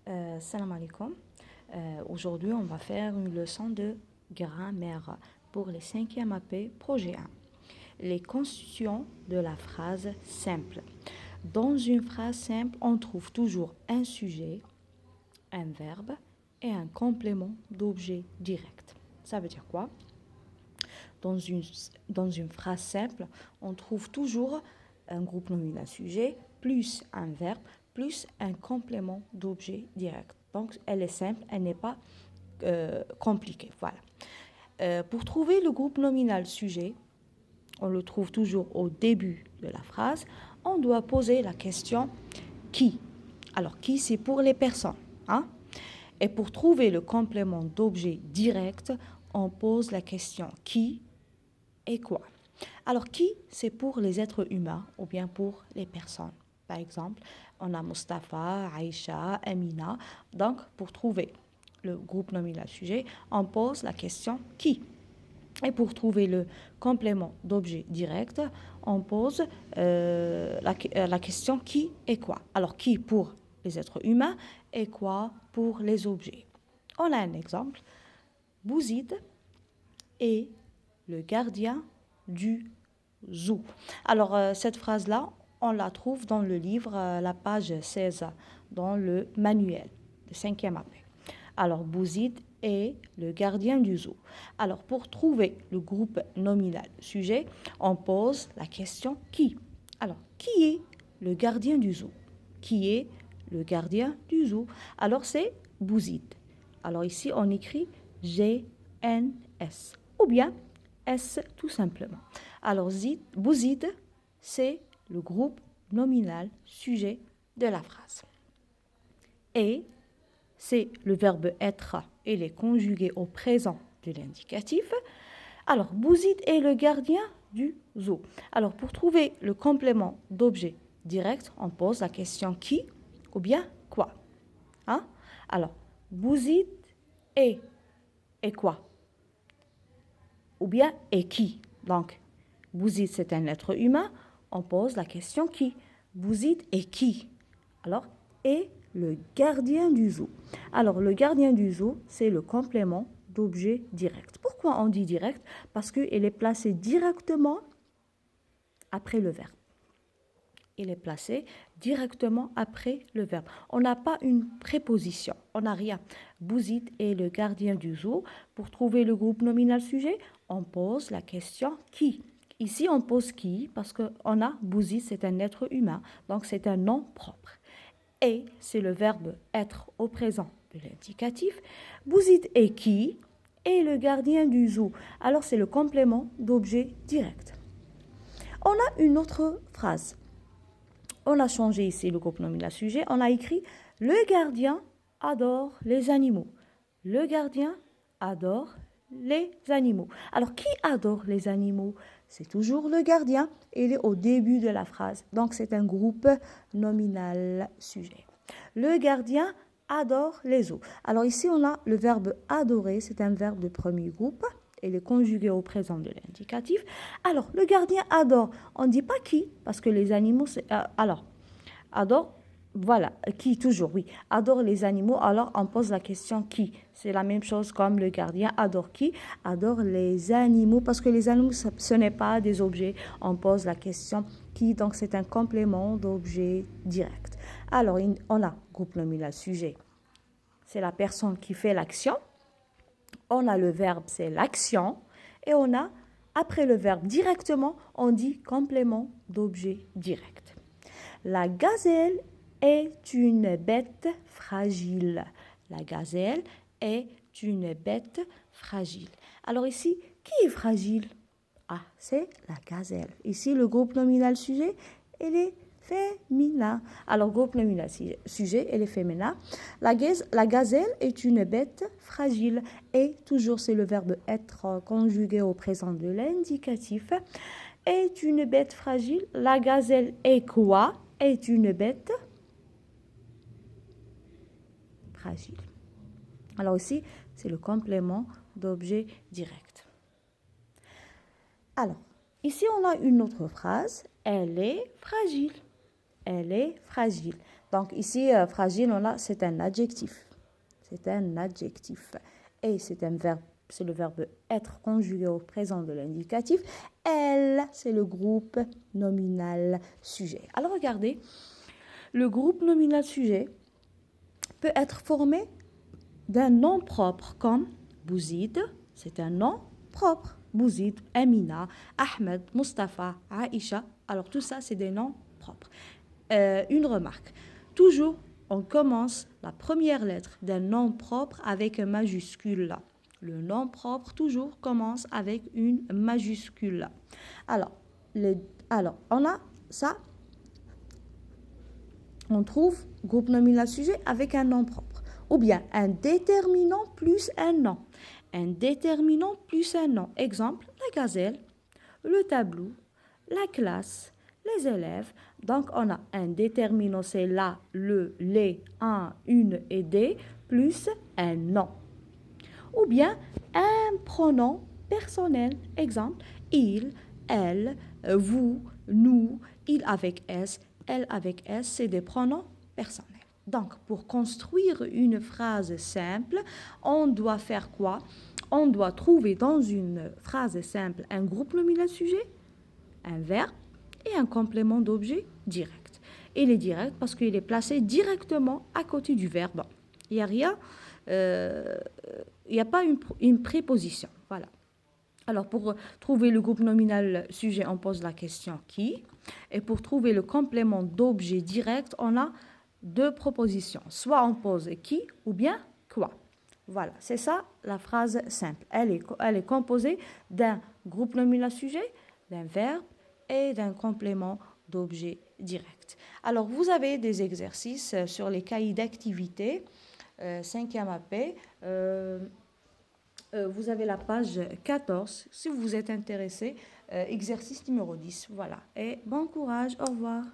Salam alaikum. Aujourd'hui, on va faire une leçon de grammaire pour les 5e AP, projet 1. Les constituants de la phrase simple. Dans une phrase simple, on trouve toujours un sujet, un verbe et un complément d'objet direct. Ça veut dire quoi? Dans une phrase simple, on trouve toujours un groupe nominal sujet, plus un verbe, plus un complément d'objet direct. Donc, elle est simple, elle n'est pas compliquée. Voilà. Pour trouver le groupe nominal sujet, on le trouve toujours au début de la phrase, on doit poser la question qui. Alors, qui, c'est pour les personnes. Hein? Et pour trouver le complément d'objet direct, on pose la question qui et quoi. Alors, qui, c'est pour les êtres humains ou bien pour les personnes. Par exemple, on a Mustafa, Aïcha, Amina. Donc, pour trouver le groupe nominal sujet, on pose la question qui. Et pour trouver le complément d'objet direct, on pose la question qui et quoi. Alors, qui pour les êtres humains et quoi pour les objets. On a un exemple. Bouzid est le gardien du zoo. Alors, cette phrase-là, on la trouve dans le livre, la page 16, dans le manuel de 5e AP. Alors, Bouzid est le gardien du zoo. Alors, pour trouver le groupe nominal sujet, on pose la question qui. Alors, qui est le gardien du zoo? Qui est le gardien du zoo? Alors, c'est Bouzid. Alors, ici, on écrit G-N-S. Ou bien S tout simplement. Alors, Bouzid, c'est le groupe nominal sujet de la phrase. Et c'est le verbe être, il est conjugué au présent de l'indicatif. Alors, Bouzid est le gardien du zoo. Alors, pour trouver le complément d'objet direct, on pose la question qui ou bien quoi. Hein? Alors, Bouzid est quoi? Ou bien et qui. Donc, Bouzid, c'est un être humain. On pose la question qui. Bouzid est qui? Alors, est le gardien du zoo. Alors, le gardien du zoo, c'est le complément d'objet direct. Pourquoi on dit direct? Parce qu'il est placé directement après le verbe. Il est placé directement après le verbe. On n'a pas une préposition, on n'a rien. Bouzid est le gardien du zoo. Pour trouver le groupe nominal sujet, on pose la question qui. Ici, on pose qui parce qu'on a Bouzid, c'est un être humain, donc c'est un nom propre. Et c'est le verbe être au présent de l'indicatif. Bouzid est qui? Est le gardien du zoo. Alors, c'est le complément d'objet direct. On a une autre phrase. On a changé ici le groupe nominal sujet. On a écrit « Le gardien adore les animaux ». Le gardien adore les animaux. Alors, qui adore les animaux? C'est toujours le gardien. Il est au début de la phrase. Donc, c'est un groupe nominal sujet. Le gardien adore les eaux. Alors, ici, on a le verbe adorer. C'est un verbe de premier groupe. Il est conjugué au présent de l'indicatif. Alors, le gardien adore. On ne dit pas qui, parce que les animaux... alors, adore, voilà, qui toujours, oui. Adore les animaux, alors on pose la question qui. C'est la même chose comme le gardien adore qui? Adore les animaux, parce que les animaux, ce n'est pas des objets. On pose la question qui, donc c'est un complément d'objet direct. Alors, on a groupe nominal sujet. C'est la personne qui fait l'action. On a le verbe, c'est l'action. Et on a, après le verbe directement, on dit complément d'objet direct. La gazelle est une bête fragile. La gazelle est une bête fragile. Alors ici, qui est fragile? Ah, c'est la gazelle. Ici, le groupe nominal sujet, il est féminin. Alors, groupe nominal sujet, elle est féminin. La gazelle est une bête fragile. Et toujours, c'est le verbe être conjugué au présent de l'indicatif. Est une bête fragile. La gazelle est quoi? Est une bête fragile. Alors ici, c'est le complément d'objet direct. Alors, ici, on a une autre phrase. Elle est fragile. Elle est fragile. Donc ici, fragile, c'est un adjectif. C'est un adjectif. Et c'est le verbe être conjugué au présent de l'indicatif. Elle, c'est le groupe nominal sujet. Alors regardez, le groupe nominal sujet peut être formé d'un nom propre comme Bouzid, c'est un nom propre. Bouzid, Amina, Ahmed, Mustafa, Aïcha. Alors tout ça, c'est des noms propres. Une remarque. Toujours, on commence la première lettre d'un nom propre avec un majuscule. Le nom propre, toujours, commence avec une majuscule. Alors, on a ça. On trouve groupe nominal sujet avec un nom propre. Ou bien un déterminant plus un nom. Un déterminant plus un nom. Exemple, la gazelle, le tableau, la classe, les élèves. Donc, on a un déterminant, c'est la, le, les, un, une et des, plus un nom. Ou bien un pronom personnel. Exemple, il, elle, vous, nous, il avec S, elle avec S, c'est des pronoms personnels. Donc, pour construire une phrase simple, on doit faire quoi? On doit trouver dans une phrase simple un groupe nominal sujet, un verbe et un complément d'objet direct. Il est direct parce qu'il est placé directement à côté du verbe. Il n'y a rien, il n'y a pas une préposition. Voilà. Alors, pour trouver le groupe nominal sujet, on pose la question qui. Et pour trouver le complément d'objet direct, on a deux propositions. Soit on pose qui ou bien quoi. Voilà, c'est ça la phrase simple. Elle est composée d'un groupe nominal sujet, d'un verbe et d'un complément d'objet direct. Alors, vous avez des exercices sur les cahiers d'activité, 5e AP. Vous avez la page 14, si vous êtes intéressé, exercice numéro 10. Voilà. Et bon courage, au revoir.